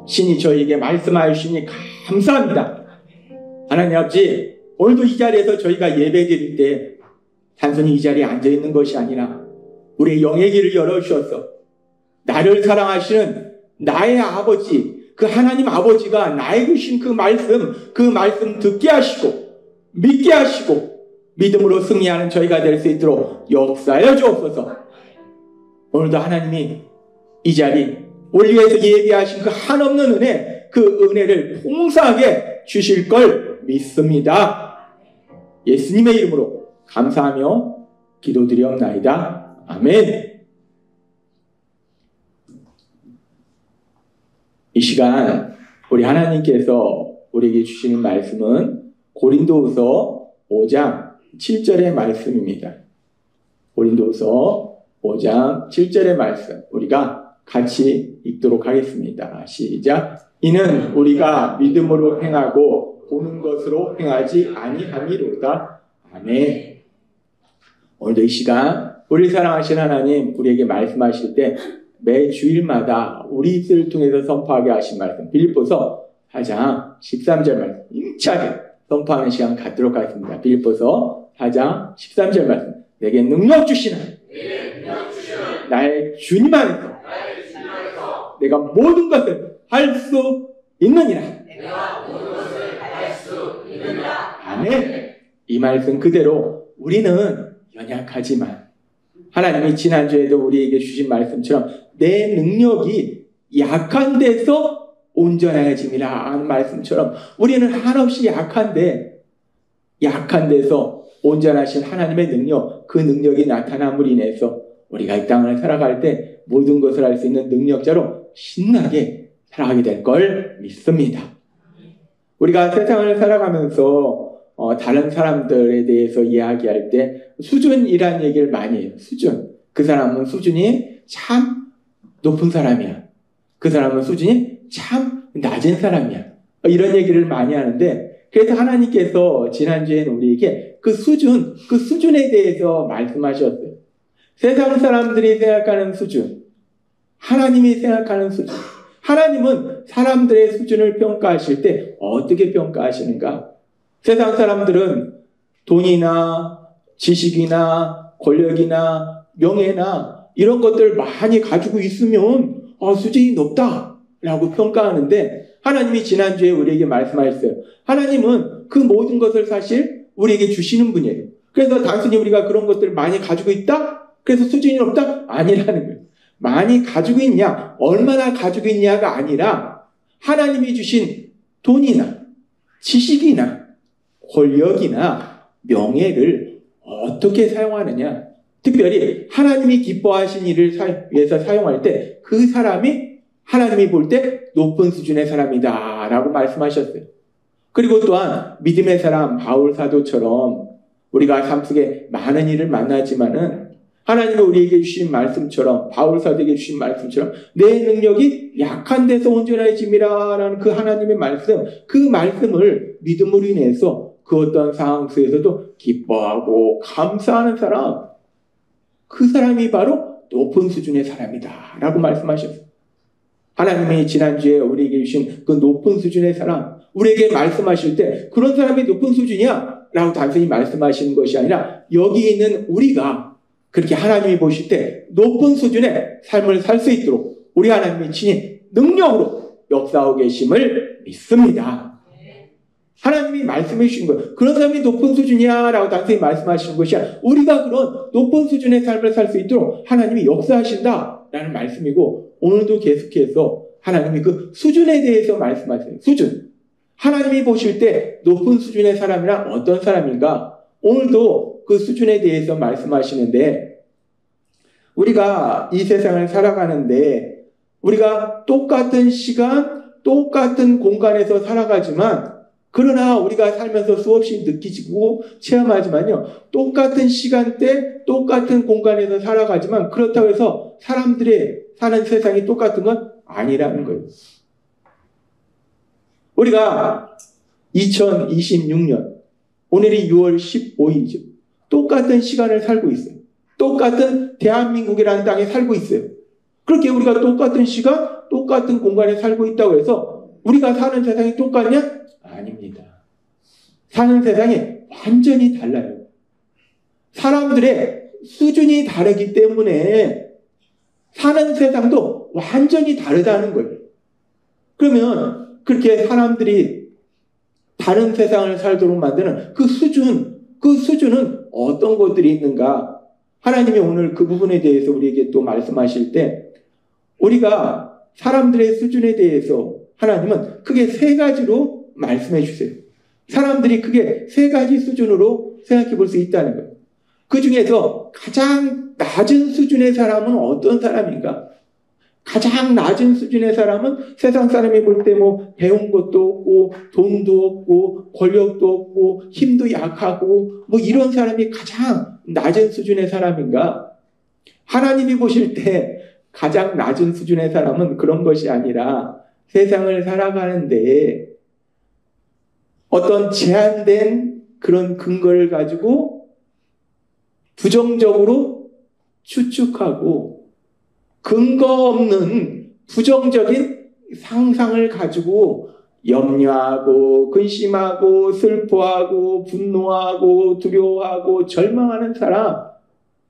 신이 저희에게 말씀하시니 감사합니다. 하나님 아버지, 오늘도 이 자리에서 저희가 예배 드릴 때 단순히 이 자리에 앉아있는 것이 아니라 우리의 영의 길을 열어주셔서 나를 사랑하시는 나의 아버지, 그 하나님 아버지가 나에게 주신 그 말씀 듣게 하시고 믿게 하시고 믿음으로 승리하는 저희가 될 수 있도록 역사하여 주옵소서. 오늘도 하나님이 이 자리 우리 위해서 예비하신 그 한없는 은혜, 그 은혜를 풍성하게 주실 걸 믿습니다. 예수님의 이름으로 감사하며 기도드리옵나이다. 아멘. 이 시간 우리 하나님께서 우리에게 주시는 말씀은 고린도후서 5장 7절의 말씀입니다. 고린도후서 5장 7절의 말씀 우리가 같이 읽도록 하겠습니다. 시작. 이는 우리가 믿음으로 행하고 보는 것으로 행하지 아니함이로다. 아멘. 오늘도 이 시간 우리 사랑하신 하나님 우리에게 말씀하실 때 매 주일마다 우리 입술을 통해서 선포하게 하신 말씀 빌립보서 4장 13절 말씀 힘차게 선포하는 시간 갖도록 하겠습니다. 빌립보서 4장 13절 말씀 내게 능력 주시는 나의 주님 안에서 내가 모든 것을 할 수 있느니라. 아멘. 이 말씀 그대로 우리는 연약하지만 하나님이 지난주에도 우리에게 주신 말씀처럼 내 능력이 약한 데서 온전해짐이라 하는 말씀처럼 우리는 한없이 약한데 약한 데서 온전하신 하나님의 능력, 그 능력이 나타남으로 인해서 우리가 이 땅을 살아갈 때 모든 것을 할 수 있는 능력자로 신나게 살아가게 될 걸 믿습니다. 우리가 세상을 살아가면서 다른 사람들에 대해서 이야기할 때 수준이라는 얘기를 많이 해요. 수준. 그 사람은 수준이 참 높은 사람이야. 그 사람은 수준이 참 낮은 사람이야. 이런 얘기를 많이 하는데 그래서 하나님께서 지난주에는 우리에게 그 수준에 대해서 말씀하셨어요. 세상 사람들이 생각하는 수준, 하나님이 생각하는 수준. 하나님은 사람들의 수준을 평가하실 때 어떻게 평가하시는가? 세상 사람들은 돈이나 지식이나 권력이나 명예나 이런 것들 많이 가지고 있으면 수준이 높다라고 평가하는데 하나님이 지난주에 우리에게 말씀하셨어요. 하나님은 그 모든 것을 사실 우리에게 주시는 분이에요. 그래서 단순히 우리가 그런 것들을 많이 가지고 있다? 그래서 수준이 높다? 아니라는 거예요. 많이 가지고 있냐? 얼마나 가지고 있냐가 아니라 하나님이 주신 돈이나 지식이나 권력이나 명예를 어떻게 사용하느냐. 특별히 하나님이 기뻐하신 일을 위해서 사용할 때 그 사람이 하나님이 볼 때 높은 수준의 사람이다 라고 말씀하셨어요. 그리고 또한 믿음의 사람 바울 사도처럼 우리가 삶 속에 많은 일을 만나지만은 하나님이 우리에게 주신 말씀처럼 바울 사도에게 주신 말씀처럼 내 능력이 약한 데서 온전해짐이라 라는 그 하나님의 말씀, 그 말씀을 믿음으로 인해서 그 어떤 상황 속에서도 기뻐하고 감사하는 사람, 그 사람이 바로 높은 수준의 사람이다 라고 말씀하셨어요. 하나님이 지난주에 우리에게 주신 그 높은 수준의 사람, 우리에게 말씀하실 때 그런 사람이 높은 수준이야 라고 단순히 말씀하시는 것이 아니라 여기 있는 우리가 그렇게 하나님이 보실 때 높은 수준의 삶을 살 수 있도록 우리 하나님이 친히 능력으로 역사하고 계심을 믿습니다. 하나님이 말씀해 주신 거예요. 그런 사람이 높은 수준이야 라고 단순히 말씀하시는 것이 아니라 우리가 그런 높은 수준의 삶을 살 수 있도록 하나님이 역사하신다 라는 말씀이고 오늘도 계속해서 하나님이 그 수준에 대해서 말씀하세요. 수준. 하나님이 보실 때 높은 수준의 사람이란 어떤 사람인가? 오늘도 그 수준에 대해서 말씀하시는데 우리가 이 세상을 살아가는데 우리가 똑같은 시간, 똑같은 공간에서 살아가지만 그러나 우리가 살면서 수없이 느끼고 체험하지만요. 똑같은 시간대, 똑같은 공간에서 살아가지만 그렇다고 해서 사람들의 사는 세상이 똑같은 건 아니라는 거예요. 우리가 2026년, 오늘이 6월 15일이죠. 똑같은 시간을 살고 있어요. 똑같은 대한민국이라는 땅에 살고 있어요. 그렇게 우리가 똑같은 시간, 똑같은 공간에 살고 있다고 해서 우리가 사는 세상이 똑같냐? 아닙니다. 사는 세상이 완전히 달라요. 사람들의 수준이 다르기 때문에 사는 세상도 완전히 다르다는 거예요. 그러면 그렇게 사람들이 다른 세상을 살도록 만드는 그 수준은 어떤 것들이 있는가? 하나님이 오늘 그 부분에 대해서 우리에게 또 말씀하실 때 우리가 사람들의 수준에 대해서 하나님은 크게 세 가지로 말씀해 주세요. 사람들이 크게 세 가지 수준으로 생각해 볼 수 있다는 거예요. 그 중에서 가장 낮은 수준의 사람은 어떤 사람인가? 가장 낮은 수준의 사람은 세상 사람이 볼 때 뭐 배운 것도 없고 돈도 없고 권력도 없고 힘도 약하고 뭐 이런 사람이 가장 낮은 수준의 사람인가? 하나님이 보실 때 가장 낮은 수준의 사람은 그런 것이 아니라 세상을 살아가는데 어떤 제한된 그런 근거를 가지고 부정적으로 추측하고 근거 없는 부정적인 상상을 가지고 염려하고 근심하고 슬퍼하고 분노하고 두려워하고 절망하는 사람,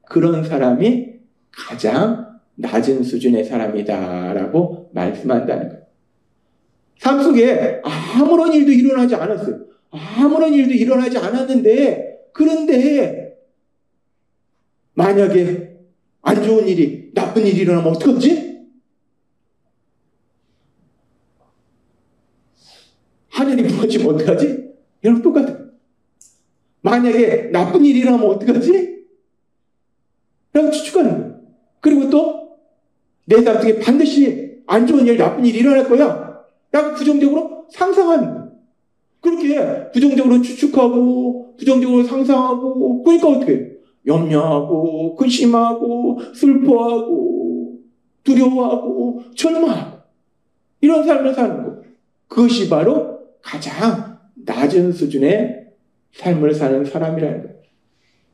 그런 사람이 가장 낮은 수준의 사람이다라고 말씀한다는 거예요. 삶 속에 아무런 일도 일어나지 않았어요. 아무런 일도 일어나지 않았는데, 그런데 만약에 안 좋은 일이, 나쁜 일이 일어나면 어떡하지? 하늘이 무너지면 어떡하지? 이런 똑같아요. 만약에 나쁜 일이 일어나면 어떡하지? 라고 추측하는 거예요. 그리고 또 내 삶 속에 반드시 안 좋은 일, 나쁜 일이 일어날 거야 라고 부정적으로 상상하는 거예요. 그렇게 부정적으로 추측하고 부정적으로 상상하고, 그러니까 어떻게 해요? 염려하고 근심하고 슬퍼하고 두려워하고 절망하고 이런 삶을 사는 거. 그것이 바로 가장 낮은 수준의 삶을 사는 사람이라는 거예요.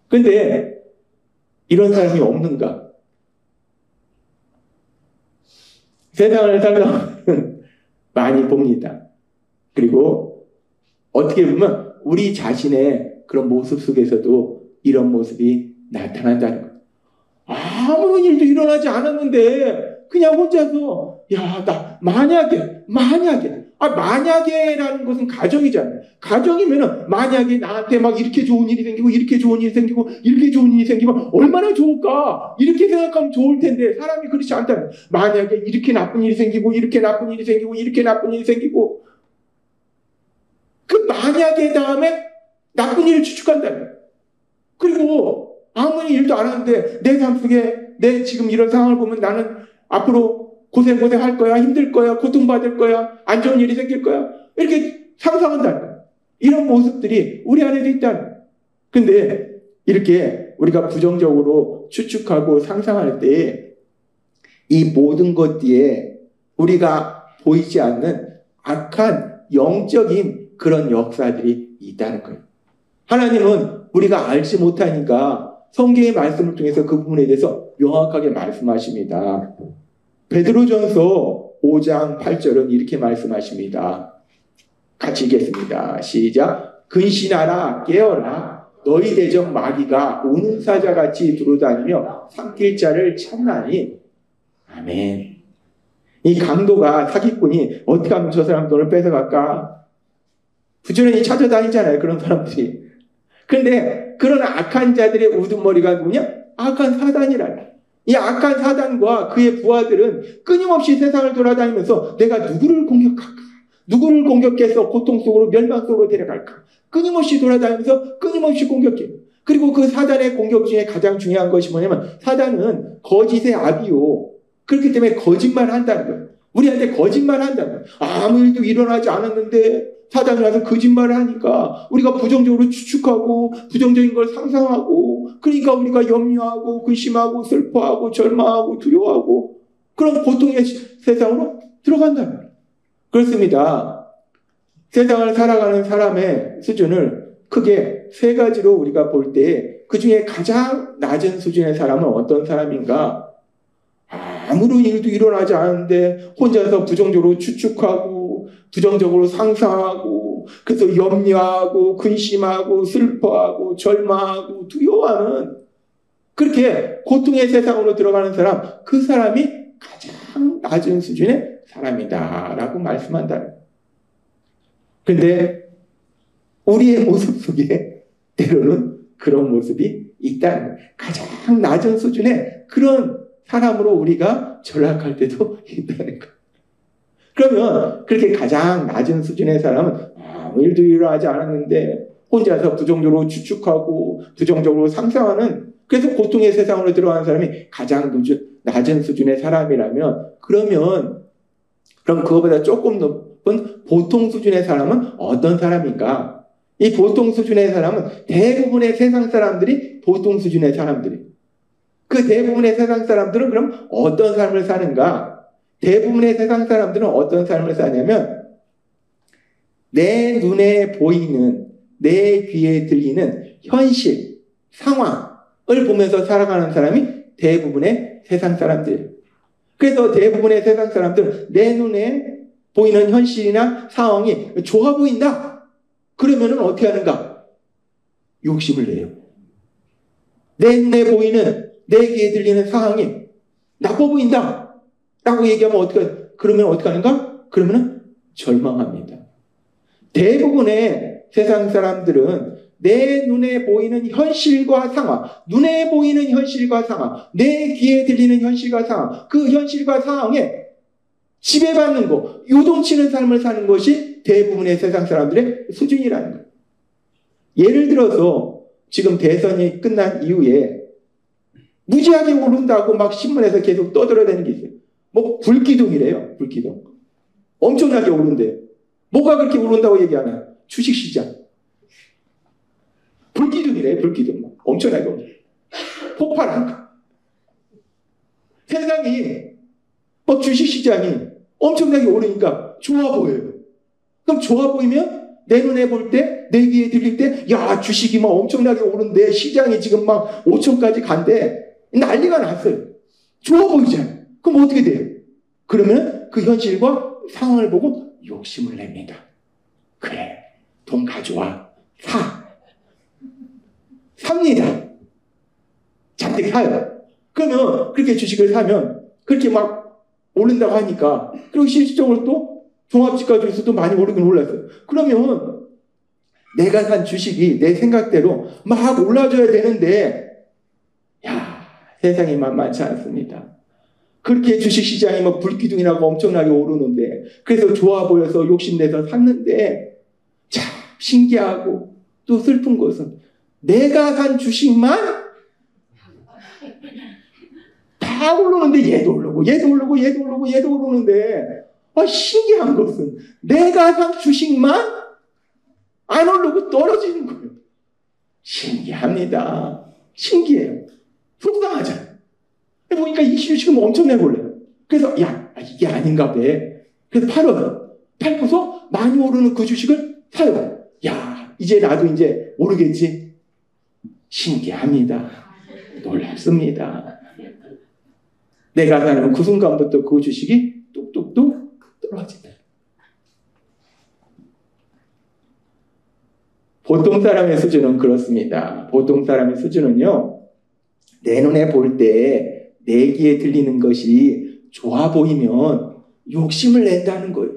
그런데 이런 사람이 없는가? 세상을 살다 보면 많이 봅니다. 그리고 어떻게 보면 우리 자신의 그런 모습 속에서도 이런 모습이 나타난다는 거예요. 아무런 일도 일어나지 않았는데 그냥 혼자서 나 만약에라는 것은 가정이잖아요. 가정이면은 만약에 나한테 막 이렇게 좋은 일이 생기고 이렇게 좋은 일이 생기고 이렇게 좋은 일이 생기면 얼마나 좋을까? 이렇게 생각하면 좋을 텐데 사람이 그렇지 않다는 거예요. 만약에 이렇게 나쁜 일이 생기고 이렇게 나쁜 일이 생기고 이렇게 나쁜 일이 생기고, 그 만약에 다음에 나쁜 일을 추측한다는 거예요. 그리고 아무 일도 안 하는데 내 삶 속에 내 지금 이런 상황을 보면 나는 앞으로 고생할 거야, 힘들 거야, 고통받을 거야, 안 좋은 일이 생길 거야, 이렇게 상상한다는 거예요. 이런 모습들이 우리 안에도 있다는 거예요. 근데 이렇게 우리가 부정적으로 추측하고 상상할 때 이 모든 것 뒤에 우리가 보이지 않는 악한 영적인 그런 역사들이 있다는 거예요. 하나님은 우리가 알지 못하니까 성경의 말씀을 통해서 그 부분에 대해서 명확하게 말씀하십니다. 베드로전서 5장 8절은 이렇게 말씀하십니다. 같이 읽겠습니다. 시작. 근신하라, 깨어라. 너희 대적 마귀가 우는 사자같이 두루다니며 삼킬 자를 찾나니. 아멘. 이 강도가, 사기꾼이 어떻게 하면 저 사람 돈을 뺏어갈까? 부지런히 찾아다니잖아요, 그런 사람들이. 그런데 그런 악한 자들의 우두머리가 누구냐? 악한 사단이라는. 이 악한 사단과 그의 부하들은 끊임없이 세상을 돌아다니면서 내가 누구를 공격할까? 누구를 공격해서 고통 속으로 멸망 속으로 데려갈까? 끊임없이 돌아다니면서 끊임없이 공격해요. 그리고 그 사단의 공격 중에 가장 중요한 것이 뭐냐면 사단은 거짓의 아비요. 그렇기 때문에 거짓말을 한다는 거예요. 우리한테 거짓말을 한다는 거예요. 아무 일도 일어나지 않았는데 사단이 와서 거짓말을 하니까 우리가 부정적으로 추측하고 부정적인 걸 상상하고, 그러니까 우리가 염려하고 근심하고 슬퍼하고 절망하고 두려워하고 그런 고통의 세상으로 들어간다는 거예요. 그렇습니다. 세상을 살아가는 사람의 수준을 크게 세 가지로 우리가 볼 때 그 중에 가장 낮은 수준의 사람은 어떤 사람인가? 아무런 일도 일어나지 않는데 혼자서 부정적으로 추측하고 부정적으로 상상하고 그래서 염려하고 근심하고 슬퍼하고 절망하고 두려워하는 그렇게 고통의 세상으로 들어가는 사람, 그 사람이 가장 낮은 수준의 사람이다 라고 말씀한다. 근데 우리의 모습 속에 때로는 그런 모습이 있다는 거예요. 가장 낮은 수준의 그런 사람으로 우리가 전락할 때도 있다는 거예요. 그러면 그렇게 가장 낮은 수준의 사람은 아무 일도 일어나지 않았는데 혼자서 부정적으로 추측하고 부정적으로 상상하는, 그래서 고통의 세상으로 들어가는 사람이 가장 낮은 수준의 사람이라면, 그럼 그거보다 조금 높은 보통 수준의 사람은 어떤 사람인가? 이 보통 수준의 사람은 대부분의 세상 사람들이 보통 수준의 사람들이. 그 대부분의 세상 사람들은 그럼 어떤 삶을 사는가? 대부분의 세상 사람들은 어떤 삶을 사냐면 내 눈에 보이는, 내 귀에 들리는 현실, 상황을 보면서 살아가는 사람이 대부분의 세상 사람들이에요. 그래서 대부분의 세상 사람들은 내 눈에 보이는 현실이나 상황이 좋아 보인다. 그러면은 어떻게 하는가? 욕심을 내요. 내 눈에 보이는, 내 귀에 들리는 상황이 나빠 보인다 라고 얘기하면 그러면 어떻게 하는가? 그러면은 절망합니다. 대부분의 세상 사람들은 내 눈에 보이는 현실과 상황, 눈에 보이는 현실과 상황, 내 귀에 들리는 현실과 상황, 그 현실과 상황에 지배받는 것, 요동치는 삶을 사는 것이 대부분의 세상 사람들의 수준이라는 거예요. 예를 들어서 지금 대선이 끝난 이후에 무지하게 오른다고 막 신문에서 계속 떠들어대는 게 있어요. 뭐 불기둥이래요. 불기둥. 엄청나게 오른대요. 뭐가 그렇게 오른다고 얘기하나? 주식시장. 불기둥이래. 불기둥. 엄청나게 오른다. 폭발한 거. 세상이 주식시장이 엄청나게 오르니까 좋아 보여요. 그럼 좋아 보이면 내 눈에 볼 때, 내 귀에 들릴 때, 야, 주식이 막 엄청나게 오른데 시장이 지금 막 5천까지 간대. 난리가 났어요. 좋아 보이잖아요. 그럼 어떻게 돼요? 그러면 그 현실과 상황을 보고 욕심을 냅니다. 그래, 돈 가져와. 삽니다. 잔뜩 사요. 그러면 그렇게 주식을 사면 그렇게 막 오른다고 하니까, 그리고 실질적으로 또 종합지가 지수도 많이 오르긴 올랐어요. 그러면 내가 산 주식이 내 생각대로 막 올라줘야 되는데, 야, 세상이 만만치 않습니다. 그렇게 주식시장이 막 불기둥이라고 엄청나게 오르는데, 그래서 좋아 보여서 욕심내서 샀는데, 참 신기하고 또 슬픈 것은 내가 산 주식만 다 오르는데 얘도 오르고 얘도 오르고 얘도 오르고 얘도 오르는데, 신기한 것은 내가 산 주식만 안 오르고 떨어지는 거예요. 신기합니다. 신기해요. 속상하잖아요. 보니까 이 주식은 엄청나게 올라요. 그래서 이게 아닌가 봐. 그래서 팔고서 많이 오르는 그 주식을 사요. 이제 나도 이제 오르겠지. 신기합니다. 놀랍습니다. 내가 사는 그 순간부터 그 주식이 뚝뚝뚝 떨어진다. 보통 사람의 수준은 그렇습니다. 보통 사람의 수준은요, 내 눈에 볼 때 내 귀에 들리는 것이 좋아 보이면 욕심을 낸다는 거예요.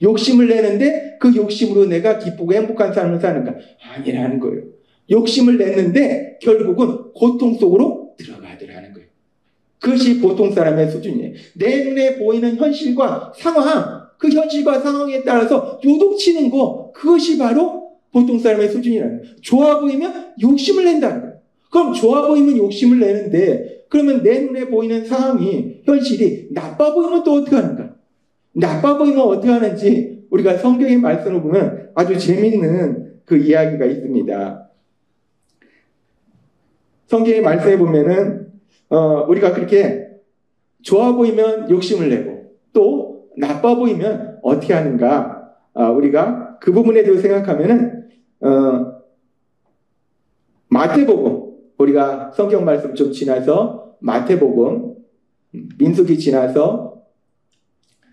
욕심을 내는데 그 욕심으로 내가 기쁘고 행복한 삶을 사는가? 아니라는 거예요. 욕심을 냈는데 결국은 고통 속으로 들어가더라는 거예요. 그것이 보통 사람의 수준이에요. 내 눈에 보이는 현실과 상황, 그 현실과 상황에 따라서 요동치는 거, 그것이 바로 보통 사람의 수준이라는 거예요. 좋아 보이면 욕심을 낸다는 거예요. 그럼 좋아 보이면 욕심을 내는데, 그러면 내 눈에 보이는 상황이, 현실이 나빠 보이면 또 어떻게 하는가? 나빠 보이면 어떻게 하는지 우리가 성경의 말씀을 보면 아주 재밌는 그 이야기가 있습니다. 성경의 말씀에 보면은 우리가 그렇게 좋아 보이면 욕심을 내고 또 나빠 보이면 어떻게 하는가? 우리가 그 부분에 대해서 생각하면은 마태복음, 우리가 성경 말씀 좀 지나서 마태복음 민수기 지나서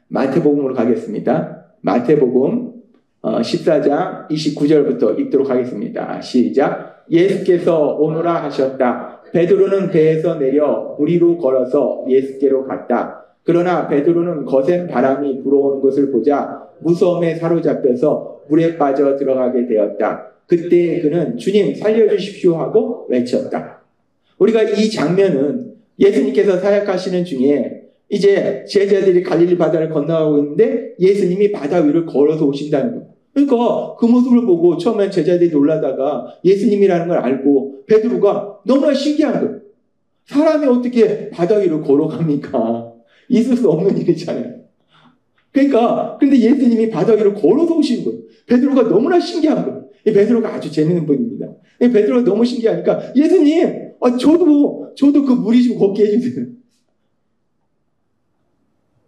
마태복음으로 가겠습니다. 마태복음 14장 29절부터 읽도록 하겠습니다. 시작. 예수께서 오노라 하셨다. 베드로는 배에서 내려 물 위로 걸어서 예수께로 갔다. 그러나 베드로는 거센 바람이 불어오는 것을 보자 무서움에 사로잡혀서 물에 빠져 들어가게 되었다. 그때 그는 주님 살려주십시오 하고 외쳤다. 우리가 이 장면은 예수님께서 사역하시는 중에 이제 제자들이 갈릴리 바다를 건너가고 있는데 예수님이 바다 위를 걸어서 오신다는 거예요. 그러니까 그 모습을 보고 처음엔 제자들이 놀라다가 예수님이라는 걸 알고 베드로가 너무나 신기한 거예요. 사람이 어떻게 바다 위를 걸어갑니까? 있을 수 없는 일이잖아요. 그러니까 근데 예수님이 바다 위를 걸어서 오신 거예요. 베드로가 너무나 신기한 거예요. 이 베드로가 아주 재밌는 분입니다. 이 베드로가 너무 신기하니까 예수님, 저도 그 물이 좀 걷게 해주세요.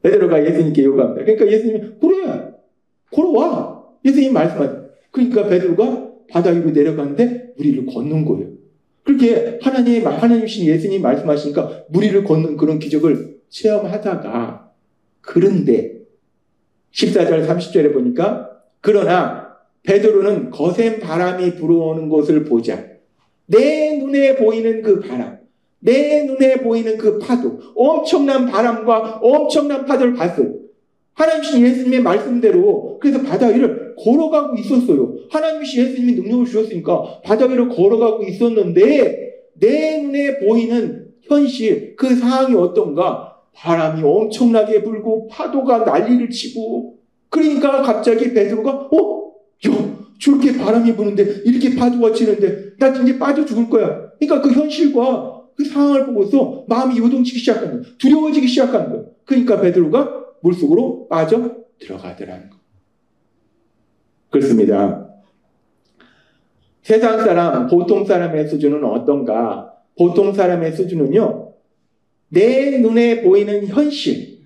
베드로가 예수님께 요구합니다. 그러니까 예수님이 그래 걸어와. 예수님 말씀하세요. 그러니까 베드로가 바다 위로 내려가는데 물 위를 걷는 거예요. 그렇게 하나님이신 예수님 말씀하시니까 물 위를 걷는 그런 기적을 체험하다가 그런데 14절 30절에 보니까 그러나 베드로는 거센 바람이 불어오는 것을 보자 내 눈에 보이는 그 바람, 내 눈에 보이는 그 파도, 엄청난 바람과 엄청난 파도를 봤어요. 하나님이신 예수님의 말씀대로 그래서 바다 위를 걸어가고 있었어요. 하나님이신 예수님이 능력을 주셨으니까 바다 위를 걸어가고 있었는데 내 눈에 보이는 현실, 그 상황이 어떤가? 바람이 엄청나게 불고 파도가 난리를 치고 그러니까 갑자기 베드로가 저렇게 바람이 부는데 이렇게 파도가 치는데 나 이제 빠져 죽을 거야. 그러니까 그 현실과 그 상황을 보고서 마음이 요동치기 시작한 거예요. 두려워지기 시작한 거예요. 그러니까 베드로가 물속으로 빠져 들어가더라는 거. 그렇습니다. 세상 사람, 보통 사람의 수준은 어떤가? 보통 사람의 수준은요, 내 눈에 보이는 현실,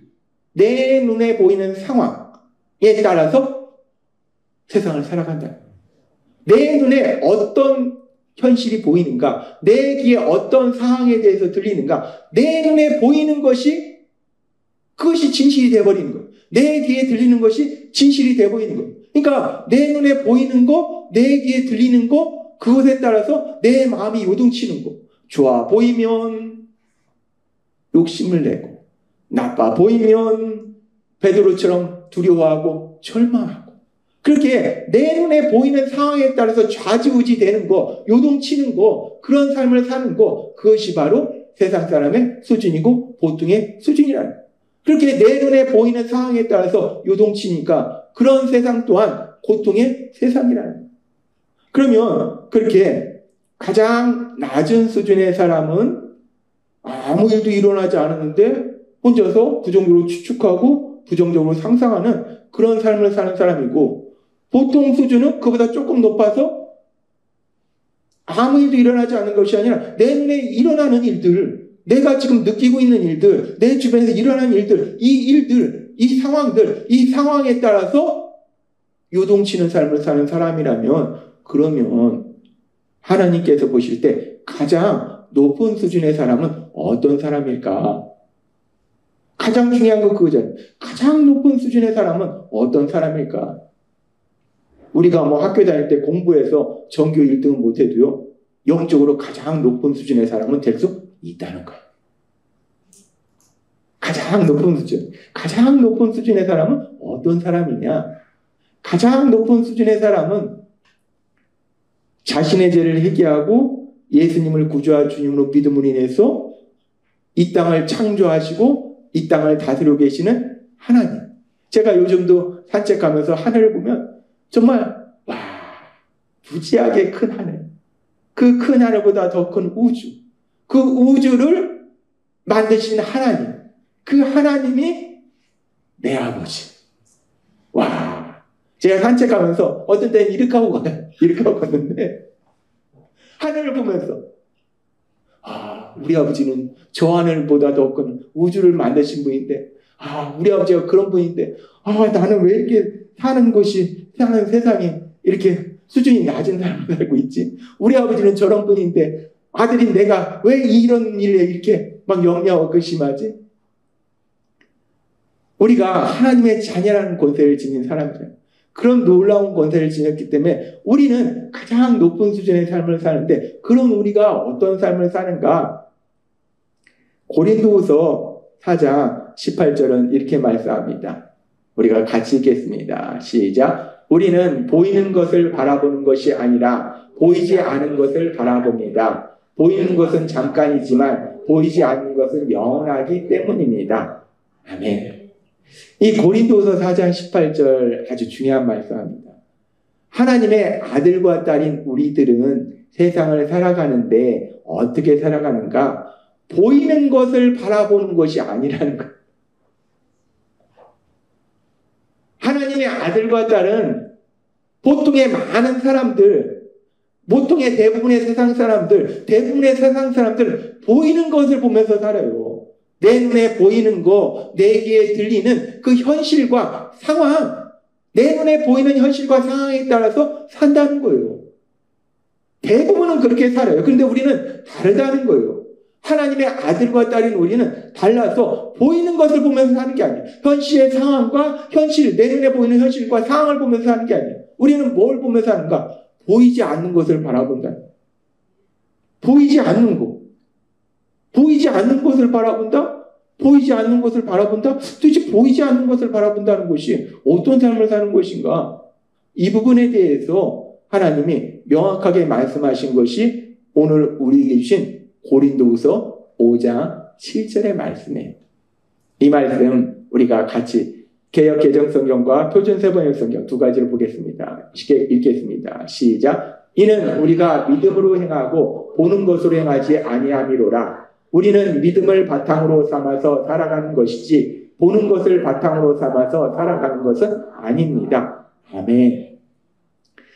내 눈에 보이는 상황에 따라서 세상을 살아간다. 내 눈에 어떤 현실이 보이는가, 내 귀에 어떤 상황에 대해서 들리는가, 내 눈에 보이는 것이 그것이 진실이 되어버리는 거예요. 내 귀에 들리는 것이 진실이 되어버리는 거예요. 그러니까 내 눈에 보이는 거, 내 귀에 들리는 거, 그것에 따라서 내 마음이 요동치는 거. 좋아 보이면 욕심을 내고, 나빠 보이면 베드로처럼 두려워하고 절망하고, 그렇게 내 눈에 보이는 상황에 따라서 좌지우지 되는 거, 요동치는 거, 그런 삶을 사는 거, 그것이 바로 세상 사람의 수준이고 보통의 수준이라는 거예요. 그렇게 내 눈에 보이는 상황에 따라서 요동치니까 그런 세상 또한 고통의 세상이라는 거예요. 그러면 그렇게 가장 낮은 수준의 사람은 아무 일도 일어나지 않았는데 혼자서 부정적으로 추측하고 부정적으로 상상하는 그런 삶을 사는 사람이고, 보통 수준은 그보다 조금 높아서 아무 일도 일어나지 않는 것이 아니라 내 눈에 일어나는 일들, 내가 지금 느끼고 있는 일들, 내 주변에서 일어나는 일들, 이 상황들, 이 상황에 따라서 요동치는 삶을 사는 사람이라면, 그러면 하나님께서 보실 때 가장 높은 수준의 사람은 어떤 사람일까? 가장 중요한 건 그거잖아요. 가장 높은 수준의 사람은 어떤 사람일까? 우리가 학교 다닐 때 공부해서 전교 1등은 못해도요, 영적으로 가장 높은 수준의 사람은 될 수 있다는 거예요. 가장 높은 수준. 가장 높은 수준의 사람은 어떤 사람이냐? 가장 높은 수준의 사람은 자신의 죄를 회개하고 예수님을 구주와 주님으로 믿음으로 인해서 이 땅을 창조하시고 이 땅을 다스리고 계시는 하나님. 제가 요즘도 산책하면서 하늘을 보면 정말 무지하게 큰 하늘, 그 큰 하늘보다 더 큰 우주, 그 우주를 만드신 하나님, 그 하나님이 내 아버지. 제가 산책하면서 어떤 때는 이렇게 하고 가요. 이렇게 하고 갔는데 하늘을 보면서 우리 아버지는 저 하늘보다 더 큰 우주를 만드신 분인데, 우리 아버지가 그런 분인데, 나는 왜 이렇게 사는 세상이 이렇게 수준이 낮은 사람을 살고 있지? 우리 아버지는 저런 분인데, 아들인 내가 왜 이런 일에 이렇게 막 염려하고 심하지? 우리가 하나님의 자녀라는 권세를 지닌 사람들이에요. 그런 놀라운 권세를 지녔기 때문에 우리는 가장 높은 수준의 삶을 사는데, 그런 우리가 어떤 삶을 사는가? 고린도후서 4장 18절은 이렇게 말씀합니다. 우리가 같이 읽겠습니다. 시작. 우리는 보이는 것을 바라보는 것이 아니라 보이지 않은 것을 바라봅니다. 보이는 것은 잠깐이지만 보이지 않는 것은 영원하기 때문입니다. 아멘. 이 고린도서 4장 18절 아주 중요한 말씀입니다. 하나님의 아들과 딸인 우리들은 세상을 살아가는데 어떻게 살아가는가? 보이는 것을 바라보는 것이 아니라는 거예요. 하나님의 아들과 딸은 보통의 많은 사람들, 보통의 대부분의 세상 사람들은 보이는 것을 보면서 살아요. 내 눈에 보이는 거, 내 귀에 들리는 그 현실과 상황, 내 눈에 보이는 현실과 상황에 따라서 산다는 거예요. 대부분은 그렇게 살아요. 그런데 우리는 다르다는 거예요. 하나님의 아들과 딸인 우리는 달라서 보이는 것을 보면서 사는 게 아니에요. 현실의 상황과 내 눈에 보이는 현실과 상황을 보면서 사는 게 아니에요. 우리는 뭘 보면서 사는가? 보이지 않는 것을 바라본다. 보이지 않는 것. 보이지 않는 것을 바라본다? 보이지 않는 것을 바라본다? 도대체 보이지 않는 것을 바라본다는 것이 어떤 삶을 사는 것인가? 이 부분에 대해서 하나님이 명확하게 말씀하신 것이 오늘 우리에게 주신 고린도후서 5장 7절의 말씀이에요. 이 말씀 우리가 같이 개역 개정성경과 표준세번역 성경 두 가지를 보겠습니다. 쉽게 읽겠습니다. 시작. 이는 우리가 믿음으로 행하고 보는 것으로 행하지 아니함이로라. 우리는 믿음을 바탕으로 삼아서 살아가는 것이지 보는 것을 바탕으로 삼아서 살아가는 것은 아닙니다. 아멘.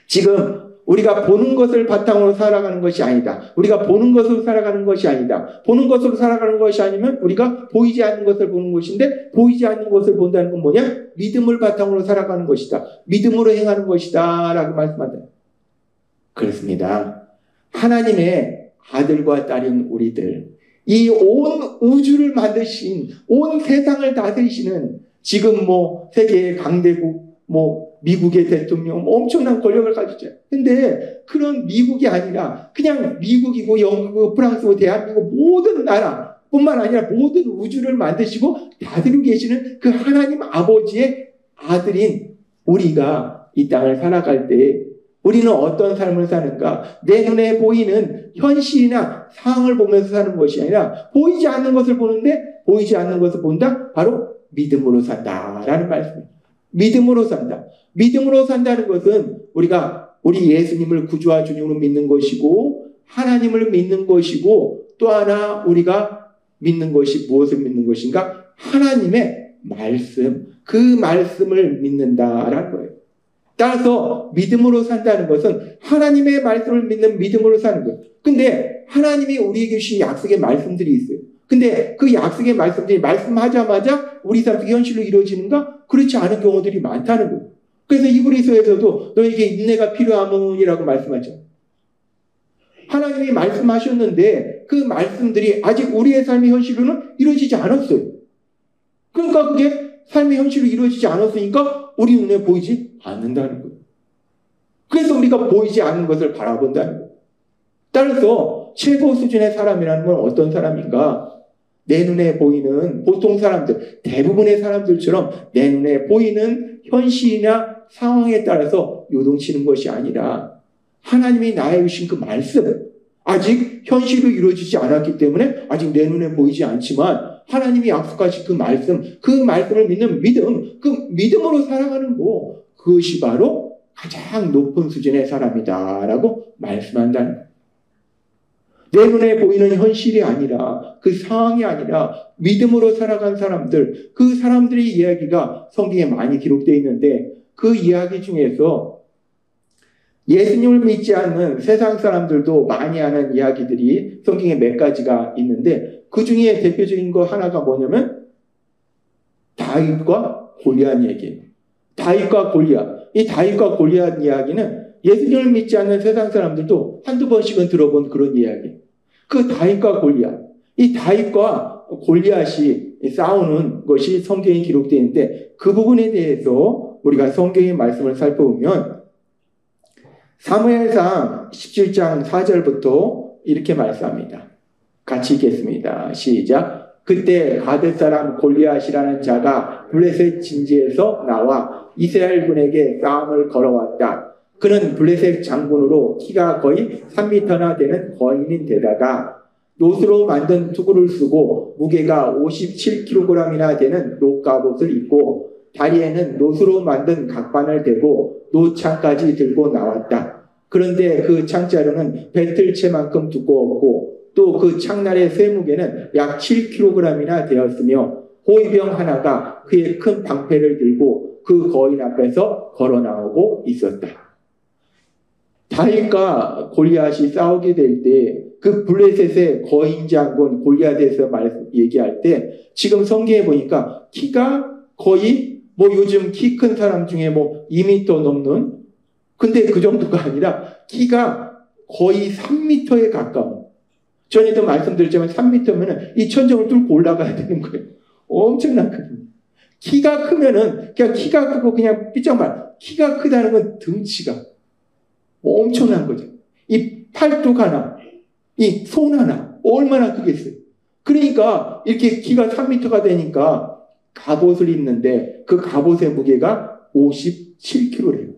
지금 우리가 보는 것을 바탕으로 살아가는 것이 아니다. 우리가 보는 것으로 살아가는 것이 아니다. 보는 것으로 살아가는 것이 아니면 우리가 보이지 않는 것을 보는 것인데, 보이지 않는 것을 본다는 건 뭐냐? 믿음을 바탕으로 살아가는 것이다. 믿음으로 행하는 것이다 라고 말씀한다. 그렇습니다. 하나님의 아들과 딸인 우리들, 이 온 우주를 만드신, 온 세상을 다스리시는, 지금 세계의 강대국, 미국의 대통령, 엄청난 권력을 가지죠. 근데 그런 미국이 아니라 그냥 미국이고 영국이고 프랑스고 대한민국 모든 나라 뿐만 아니라 모든 우주를 만드시고 다스리고 계시는 그 하나님 아버지의 아들인 우리가 이 땅을 살아갈 때 우리는 어떤 삶을 사는가? 내 눈에 보이는 현실이나 상황을 보면서 사는 것이 아니라 보이지 않는 것을 보는데, 보이지 않는 것을 본다? 바로 믿음으로 산다라는 말씀입니다. 믿음으로 산다. 믿음으로 산다는 것은 우리가 우리 예수님을 구주와 주님으로 믿는 것이고, 하나님을 믿는 것이고, 또 하나 우리가 믿는 것이 무엇을 믿는 것인가? 하나님의 말씀, 그 말씀을 믿는다라는 거예요. 따라서 믿음으로 산다는 것은 하나님의 말씀을 믿는 믿음으로 사는 거예요. 근데 하나님이 우리에게 주신 약속의 말씀들이 있어요. 근데 그 약속의 말씀들이 말씀하자마자 우리 삶 속에 현실로 이루어지는가? 그렇지 않은 경우들이 많다는 거예요. 그래서 히브리서에서도 너에게 인내가 필요함이라고 말씀하죠. 하나님이 말씀하셨는데 그 말씀들이 아직 우리의 삶의 현실로는 이루어지지 않았어요. 그러니까 그게 삶의 현실로 이루어지지 않았으니까 우리 눈에 보이지 않는다는 거예요. 그래서 우리가 보이지 않는 것을 바라본다는 거예요. 따라서 최고 수준의 사람이라는 건 어떤 사람인가? 내 눈에 보이는 보통 사람들, 대부분의 사람들처럼 내 눈에 보이는 현실이나 상황에 따라서 요동치는 것이 아니라 하나님이 나에게 주신 그 말씀, 아직 현실로 이루어지지 않았기 때문에 아직 내 눈에 보이지 않지만 하나님이 약속하신 그 말씀을 믿는 믿음, 그 믿음으로 살아가는 거, 그것이 바로 가장 높은 수준의 사람이다라고 말씀한다는 거예요. 내 눈에 보이는 현실이 아니라, 그 상황이 아니라 믿음으로 살아간 사람들, 그 사람들의 이야기가 성경에 많이 기록되어 있는데, 그 이야기 중에서 예수님을 믿지 않는 세상 사람들도 많이 하는 이야기들이 성경에 몇 가지가 있는데, 그 중에 대표적인 거 하나가 뭐냐면 다윗과 골리앗 얘기예요. 다윗과 골리앗. 이 다윗과 골리앗 이야기는 예수님을 믿지 않는 세상 사람들도 한두 번씩은 들어본 그런 이야기예요. 그 다윗과 골리앗. 이 다윗과 골리앗이 싸우는 것이 성경에 기록되어 있는데 그 부분에 대해서 우리가 성경의 말씀을 살펴보면 사무엘상 17장 4절부터 이렇게 말씀합니다. 같이 읽겠습니다. 시작. 그때 가드 사람 골리앗이라는 자가 블레셋 진지에서 나와 이스라엘군에게 싸움을 걸어왔다. 그는 블레셋 장군으로 키가 거의 3m나 되는 거인인 데다가 노스로 만든 투구를 쓰고 무게가 57kg이나 되는 노갑옷을 입고 다리에는 노스로 만든 각반을 대고 노창까지 들고 나왔다. 그런데 그 창자루는 배틀채만큼 두꺼웠고 또 그 창날의 쇠무게는 약 7kg이나 되었으며 호위병 하나가 그의 큰 방패를 들고 그 거인 앞에서 걸어 나오고 있었다. 다윗과 골리앗이 싸우게 될 때 그 블레셋의 거인 장군 골리앗에서 얘기할 때 지금 성경에 보니까 키가 거의 요즘 키 큰 사람 중에 2m 넘는 근데 그 정도가 아니라 키가 거의 3m에 가까운 전에도 말씀드렸지만 3m면은 이 천정을 뚫고 올라가야 되는 거예요. 엄청난 크기. 키가 크면은 그냥 키가 크고 그냥 삐쩍만 키가 크다는 건 등치가 엄청난 거죠. 이 팔뚝 하나, 이 손 하나 얼마나 크겠어요. 그러니까 이렇게 키가 3m가 되니까 갑옷을 입는데 그 갑옷의 무게가 57kg래요.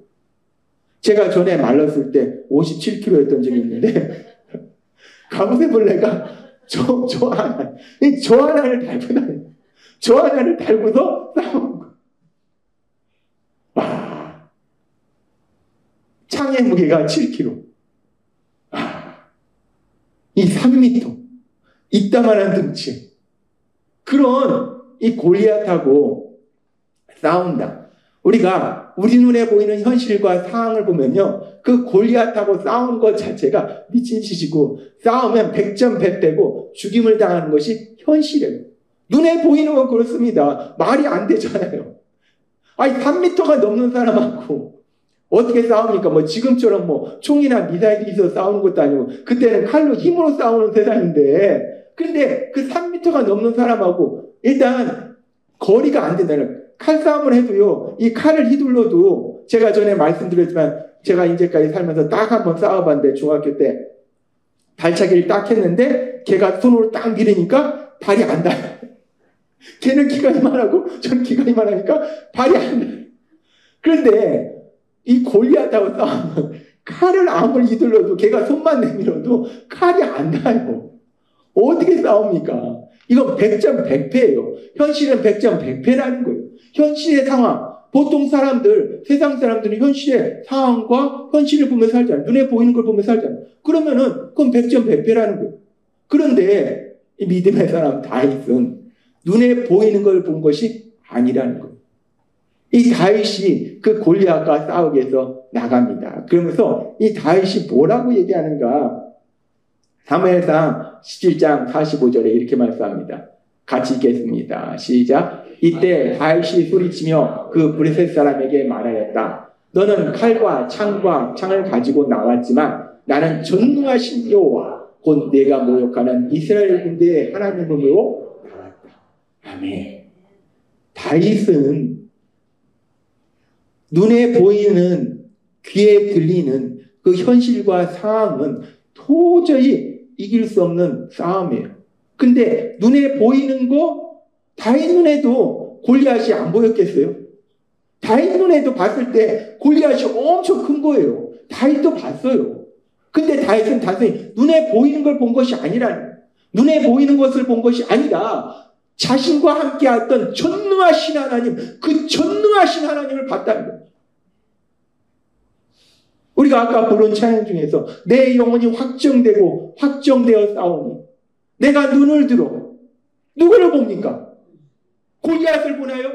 제가 전에 말랐을 때 57kg였던 적이 있는데 갑옷의 벌레가 저 하나를 달고 다녀요. 저 하나를 달고서 싸우는 거예요. 와, 창의 무게가 7kg. 이 3m. 이따만한 등치. 그런 이 골리앗하고 싸운다. 우리 눈에 보이는 현실과 상황을 보면요. 그 골리앗하고 싸우는 것 자체가 미친 짓이고 싸우면 100점 100배고 죽임을 당하는 것이 현실이에요. 눈에 보이는 건 그렇습니다. 말이 안 되잖아요. 3m가 넘는 사람하고 어떻게 싸웁니까? 지금처럼 총이나 미사일이 있어서 싸우는 것도 아니고 그때는 칼로 힘으로 싸우는 세상인데 근데 그 3m가 넘는 사람하고 일단 거리가 안 된다는 칼싸움을 해도요, 이 칼을 휘둘러도 제가 전에 말씀드렸지만 제가 이제까지 살면서 딱 한 번 싸워봤는데 중학교 때 발차기를 딱 했는데 걔가 손으로 딱 밀으니까 발이 안 닿아요. 걔는 키가 이만하고 저는 키가 이만하니까 발이 안 닿아요. 그런데 이 골리앗하고 싸우면 칼을 아무리 휘둘러도 걔가 손만 내밀어도 칼이 안 닿아요. 어떻게 싸웁니까? 이건 100점 100패예요. 현실은 100점 100패라는 거예요. 현실의 상황, 보통 사람들, 세상 사람들은 현실의 상황과 현실을 보며 살잖아요. 눈에 보이는 걸 보며 살잖아요. 그러면은 그건 100점 100패라는 거예요. 그런데 이 믿음의 사람 다윗은 눈에 보이는 걸 본 것이 아니라는 거예요. 이 다윗이 그 골리앗과 싸우기 위해서 나갑니다. 그러면서 이 다윗이 뭐라고 얘기하는가? 사무엘상 17장 45절에 이렇게 말씀합니다. 같이 읽겠습니다. 시작. 이때 다윗이 소리치며 그 블레셋 사람에게 말하였다. 너는 칼과 창을 가지고 나왔지만 나는 전능하신 여호와 곧 내가 모욕하는 이스라엘 군대의 하나님으로 나왔다. 아멘. 다윗은 눈에 보이는 귀에 들리는 그 현실과 상황은 도저히 이길 수 없는 싸움이에요. 근데 눈에 보이는 거 다윗 눈에도 골리앗이 안 보였겠어요? 다윗 눈에도 봤을 때 골리앗이 엄청 큰 거예요. 다윗도 봤어요. 근데 다윗은 단순히 눈에 보이는 걸 본 것이 아니라 눈에 보이는 것을 본 것이 아니라 자신과 함께 했던 전능하신 하나님, 그 전능하신 하나님을 봤다는 거예요. 우리가 아까 부른 찬양 중에서 내 영혼이 확정되어 싸우니 내가 눈을 들어 누구를 봅니까? 골리앗을 보나요?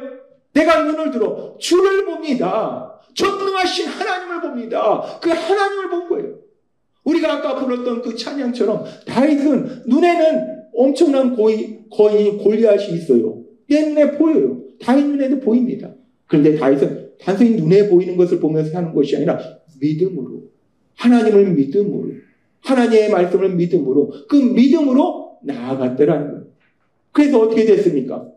내가 눈을 들어 주를 봅니다. 전능하신 하나님을 봅니다. 그 하나님을 본 거예요. 우리가 아까 불렀던 그 찬양처럼 다윗은 눈에는 엄청난 거인이 골리앗이 있어요. 내 눈에 보여요. 다윗 눈에도 보입니다. 그런데 다윗은 단순히 눈에 보이는 것을 보면서 사는 것이 아니라 믿음으로, 하나님을 믿음으로, 하나님의 말씀을 믿음으로, 그 믿음으로 나아갔더라는 거예요. 그래서 어떻게 됐습니까?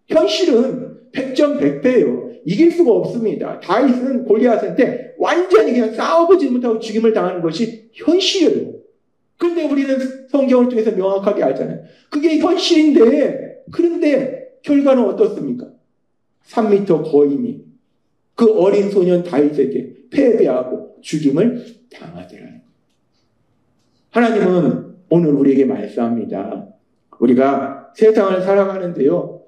현실은 100점 100패예요. 이길 수가 없습니다. 다윗은 골리앗한테 완전히 그냥 싸워보지 못하고 죽임을 당하는 것이 현실이에요. 그런데 우리는 성경을 통해서 명확하게 알잖아요. 그게 현실인데, 그런데 결과는 어떻습니까? 3m 거인이 그 어린 소년 다윗에게 패배하고 죽임을 당하더라는 거예요. 하나님은 오늘 우리에게 말씀합니다. 우리가 세상을 살아가는데요,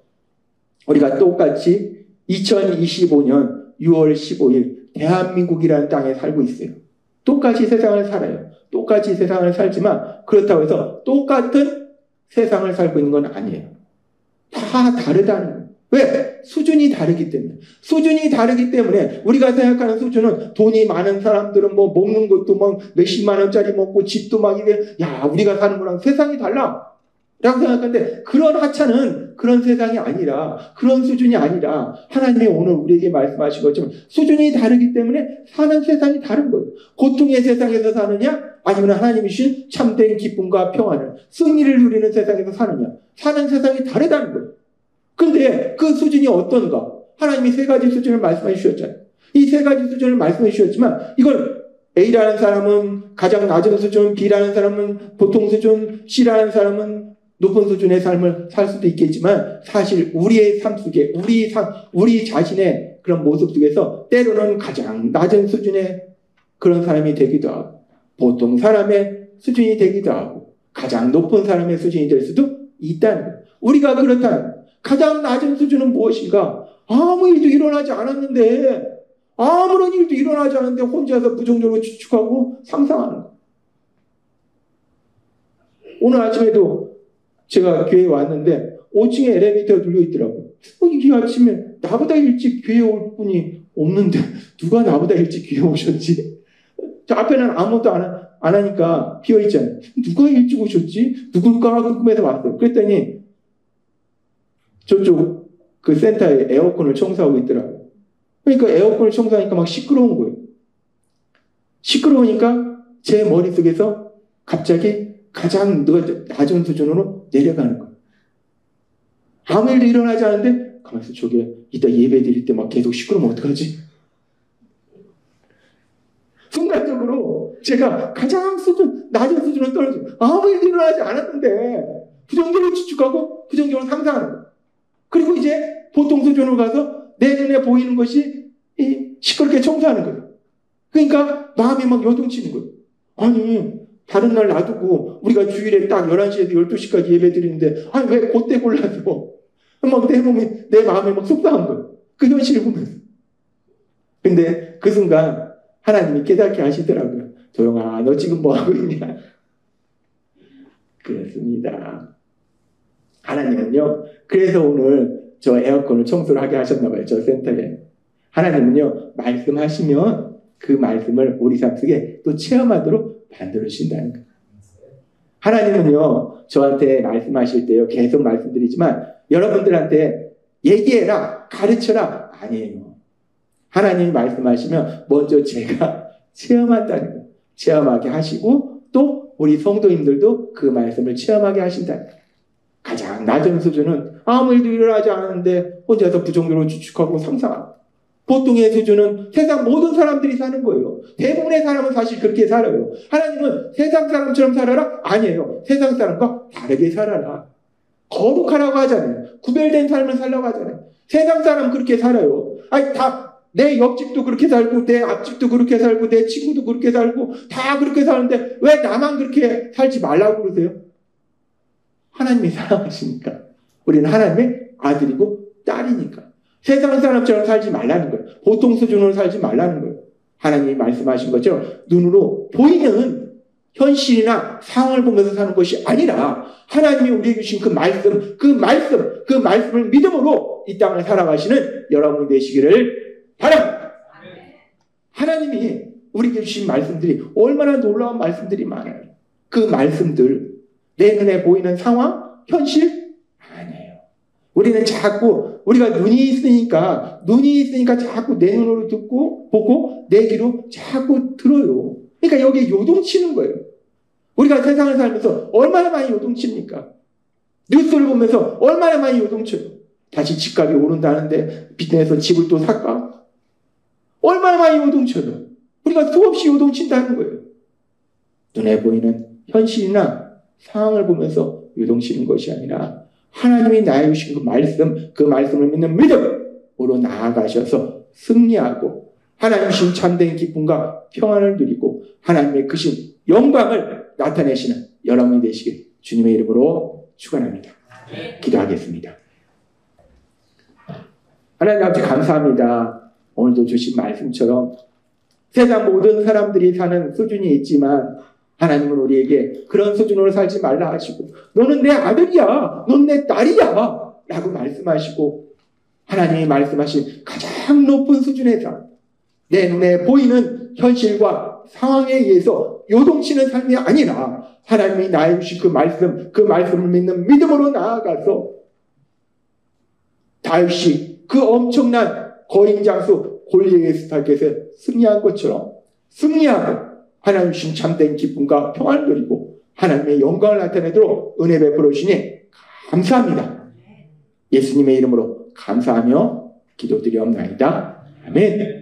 우리가 똑같이 2025년 6월 15일 대한민국이라는 땅에 살고 있어요. 똑같이 세상을 살아요. 똑같이 세상을 살지만 그렇다고 해서 똑같은 세상을 살고 있는 건 아니에요. 다 다르다는 거예요. 왜? 수준이 다르기 때문에. 수준이 다르기 때문에 우리가 생각하는 수준은 돈이 많은 사람들은 뭐 먹는 것도 막 몇십만 원짜리 먹고 집도 막 이래, 야, 우리가 사는 거랑 세상이 달라 라고 생각하는데, 그런 하찮은 그런 세상이 아니라, 그런 수준이 아니라 하나님이 오늘 우리에게 말씀하신 것처럼 수준이 다르기 때문에 사는 세상이 다른 거예요. 고통의 세상에서 사느냐, 아니면 하나님이 주신 참된 기쁨과 평안을, 승리를 누리는 세상에서 사느냐, 사는 세상이 다르다는 거예요. 근데 그 수준이 어떤가? 하나님이 세 가지 수준을 말씀해 주셨잖아요. 이 세 가지 수준을 말씀해 주셨지만, 이걸 A라는 사람은 가장 낮은 수준, B라는 사람은 보통 수준, C라는 사람은 높은 수준의 삶을 살 수도 있겠지만, 사실 우리의 삶 속에, 우리 자신의 그런 모습 속에서 때로는 가장 낮은 수준의 그런 사람이 되기도 하고, 보통 사람의 수준이 되기도 하고, 가장 높은 사람의 수준이 될 수도 있다는 거예요. 우리가 그렇다면 가장 낮은 수준은 무엇인가? 아무 일도 일어나지 않았는데, 아무런 일도 일어나지 않았는데 혼자서 부정적으로 추측하고 상상하는 거예요. 오늘 아침에도 제가 교회에 왔는데 5층에 엘리베이터가 눌려 있더라고요. 이 아침에 나보다 일찍 교회에 올 분이 없는데 누가 나보다 일찍 교회에 오셨지? 저 앞에는 아무것도 안 하니까 비어있잖아요. 누가 일찍 오셨지? 누굴까 궁금해서 왔어요. 그랬더니 저쪽 그 센터에 에어컨을 청소하고 있더라고요. 그러니까 에어컨을 청소하니까 막 시끄러운 거예요. 시끄러우니까 제 머릿속에서 갑자기 가장 낮은 수준으로 내려가는 거예요. 아무 일도 일어나지 않은데 가만있어, 저게 이따 예배 드릴 때 막 계속 시끄러우면 어떡하지? 순간적으로 제가 가장 낮은 수준으로 떨어져요. 아무 일도 일어나지 않았는데 부정적으로 추측하고 부정적으로 상상하는 거예요. 그리고 이제 보통 수준으로 가서 내 눈에 보이는 것이 시끄럽게 청소하는 거예요. 그러니까 마음이 막 요동치는 거예요. 아니, 다른 날 놔두고 우리가 주일에 딱 11시에서 12시까지 예배 드리는데, 아니, 왜 그때 골라서 막 내 마음이 막 속상한 거예요. 그 현실을 보면서. 근데 그 순간 하나님이 깨닫게 하시더라고요. 도영아, 너 지금 뭐 하고 있냐? 그렇습니다. 하나님은요, 그래서 오늘 저 에어컨을 청소를 하게 하셨나봐요. 저 센터에. 하나님은요, 말씀하시면 그 말씀을 우리 삶 속에 또 체험하도록 만들어주신다는 거예요. 하나님은요, 저한테 말씀하실 때요, 계속 말씀드리지만 여러분들한테 얘기해라, 가르쳐라, 아니에요. 하나님이 말씀하시면 먼저 제가 체험한다는 거예요. 체험하게 하시고 또 우리 성도님들도 그 말씀을 체험하게 하신다는 거예요. 가장 낮은 수준은 아무 일도 일어나지 않았는데 혼자서 부정적으로 추측하고 상상하고, 보통의 수준은 세상 모든 사람들이 사는 거예요. 대부분의 사람은 사실 그렇게 살아요. 하나님은 세상 사람처럼 살아라? 아니에요. 세상 사람과 다르게 살아라. 거룩하라고 하잖아요. 구별된 삶을 살라고 하잖아요. 세상 사람은 그렇게 살아요. 아니, 내 옆집도 그렇게 살고, 내 앞집도 그렇게 살고, 내 친구도 그렇게 살고, 다 그렇게 사는데 왜 나만 그렇게 살지 말라고 그러세요? 하나님이 사랑하시니까. 우리는 하나님의 아들이고 딸이니까. 세상 사람처럼 살지 말라는 거예요. 보통 수준으로 살지 말라는 거예요. 하나님이 말씀하신 것처럼 눈으로 보이는 현실이나 상황을 보면서 사는 것이 아니라 하나님이 우리에게 주신 그 말씀을 믿음으로 이 땅을 살아가시는 여러분이 되시기를 바랍니다. 하나님이 우리에게 주신 말씀들이 얼마나 놀라운 말씀들이 많아요. 그 말씀들, 내 눈에 보이는 상황, 현실 아니에요. 우리는 자꾸 우리가 눈이 있으니까 자꾸 내 눈으로 듣고 보고 내 귀로 자꾸 들어요. 그러니까 여기에 요동치는 거예요. 우리가 세상을 살면서 얼마나 많이 요동칩니까? 뉴스를 보면서 얼마나 많이 요동쳐요. 다시 집값이 오른다는데 빚내서 집을 또 살까? 얼마나 많이 요동쳐도 우리가 수없이 요동친다는 거예요. 눈에 보이는 현실이나 상황을 보면서 요동치는 것이 아니라 하나님이 나에게 주신 그 말씀을 믿는 믿음으로 나아가셔서 승리하고 하나님 주신 참된 기쁨과 평안을 누리고 하나님의 크신 영광을 나타내시는 여러분이 되시길 주님의 이름으로 축원합니다. 기도하겠습니다. 하나님 아버지 감사합니다. 오늘도 주신 말씀처럼 세상 모든 사람들이 사는 수준이 있지만 하나님은 우리에게 그런 수준으로 살지 말라 하시고 너는 내 아들이야, 넌 내 딸이야 라고 말씀하시고 하나님이 말씀하신 가장 높은 수준의 삶, 내 눈에 보이는 현실과 상황에 의해서 요동치는 삶이 아니라 하나님이 나에게 주신 그 말씀을 믿는 믿음으로 나아가서 다윗이 그 엄청난 거인 장수 골리앗에게 승리한 것처럼 승리하고 하나님 주신 참된 기쁨과 평안을 누리고 하나님의 영광을 나타내도록 은혜 베풀어 주시니 감사합니다. 예수님의 이름으로 감사하며 기도드리옵나이다. 아멘.